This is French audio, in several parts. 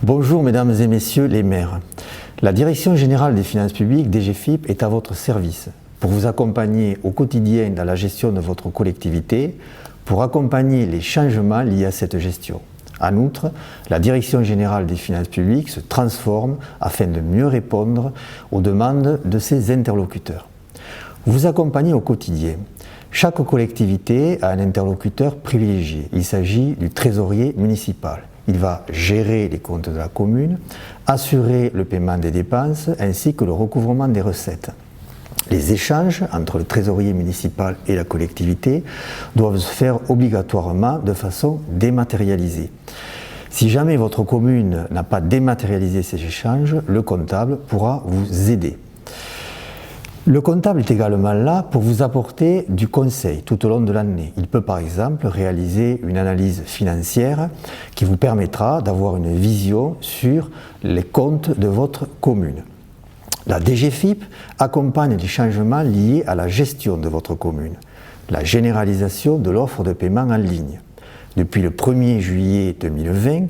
Bonjour mesdames et messieurs les maires. La Direction Générale des Finances Publiques, DGFiP, est à votre service pour vous accompagner au quotidien dans la gestion de votre collectivité, pour accompagner les changements liés à cette gestion. En outre, la Direction Générale des Finances Publiques se transforme afin de mieux répondre aux demandes de ses interlocuteurs. Vous accompagnez au quotidien. Chaque collectivité a un interlocuteur privilégié. Il s'agit du trésorier municipal. Il va gérer les comptes de la commune, assurer le paiement des dépenses ainsi que le recouvrement des recettes. Les échanges entre le trésorier municipal et la collectivité doivent se faire obligatoirement de façon dématérialisée. Si jamais votre commune n'a pas dématérialisé ces échanges, le comptable pourra vous aider. Le comptable est également là pour vous apporter du conseil tout au long de l'année. Il peut par exemple réaliser une analyse financière qui vous permettra d'avoir une vision sur les comptes de votre commune. La DGFiP accompagne les changements liés à la gestion de votre commune, la généralisation de l'offre de paiement en ligne. Depuis le 1er juillet 2020,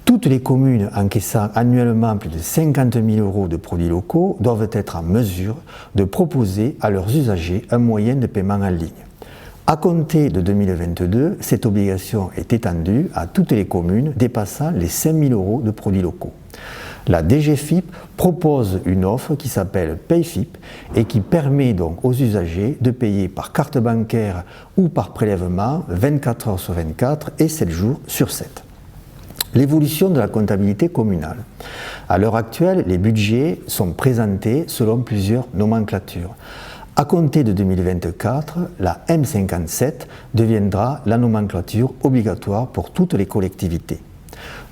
toutes les communes encaissant annuellement plus de 50 000 € de produits locaux doivent être en mesure de proposer à leurs usagers un moyen de paiement en ligne. À compter de 2022, cette obligation est étendue à toutes les communes dépassant les 5 000 € de produits locaux. La DGFiP propose une offre qui s'appelle PayFiP et qui permet donc aux usagers de payer par carte bancaire ou par prélèvement 24 heures sur 24 et 7 jours sur 7. L'évolution de la comptabilité communale. À l'heure actuelle, les budgets sont présentés selon plusieurs nomenclatures. À compter de 2024, la M57 deviendra la nomenclature obligatoire pour toutes les collectivités.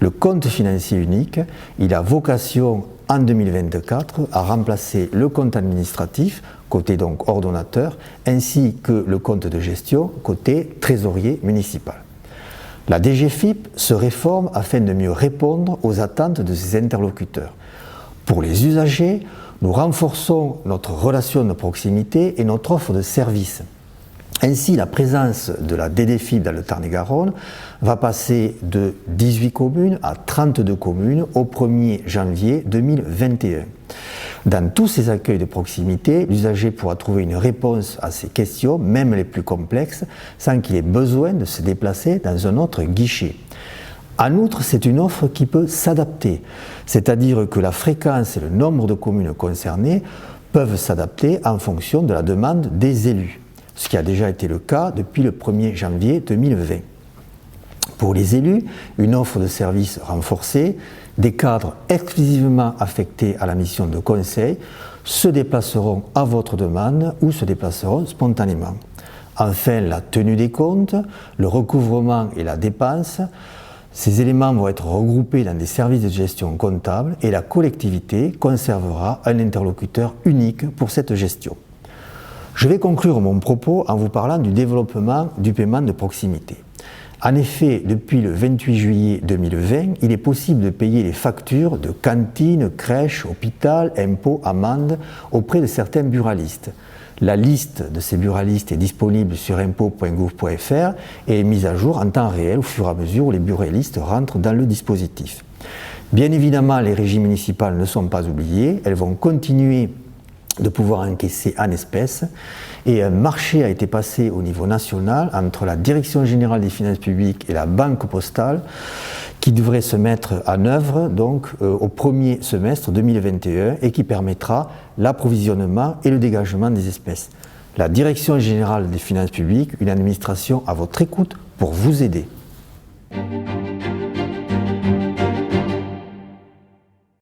Le compte financier unique, il a vocation en 2024 à remplacer le compte administratif, côté donc ordonnateur, ainsi que le compte de gestion, côté trésorier municipal. La DGFiP se réforme afin de mieux répondre aux attentes de ses interlocuteurs. Pour les usagers, nous renforçons notre relation de proximité et notre offre de services. Ainsi, la présence de la DDFiP dans le Tarn-et-Garonne va passer de 18 communes à 32 communes au 1er janvier 2021. Dans tous ces accueils de proximité, l'usager pourra trouver une réponse à ses questions, même les plus complexes, sans qu'il ait besoin de se déplacer dans un autre guichet. En outre, c'est une offre qui peut s'adapter, c'est-à-dire que la fréquence et le nombre de communes concernées peuvent s'adapter en fonction de la demande des élus, ce qui a déjà été le cas depuis le 1er janvier 2020. Pour les élus, une offre de services renforcée, des cadres exclusivement affectés à la mission de conseil se déplaceront à votre demande ou se déplaceront spontanément. Enfin, la tenue des comptes, le recouvrement et la dépense, ces éléments vont être regroupés dans des services de gestion comptable et la collectivité conservera un interlocuteur unique pour cette gestion. Je vais conclure mon propos en vous parlant du développement du paiement de proximité. En effet, depuis le 28 juillet 2020, il est possible de payer les factures de cantine, crèche, hôpital, impôts, amendes auprès de certains buralistes. La liste de ces buralistes est disponible sur impôts.gouv.fr et est mise à jour en temps réel au fur et à mesure où les buralistes rentrent dans le dispositif. Bien évidemment, les régies municipales ne sont pas oubliées, elles vont continuer de pouvoir encaisser en espèces et un marché a été passé au niveau national entre la Direction Générale des Finances Publiques et la Banque Postale qui devrait se mettre en œuvre donc au premier semestre 2021 et qui permettra l'approvisionnement et le dégagement des espèces. La Direction Générale des Finances Publiques, une administration à votre écoute pour vous aider.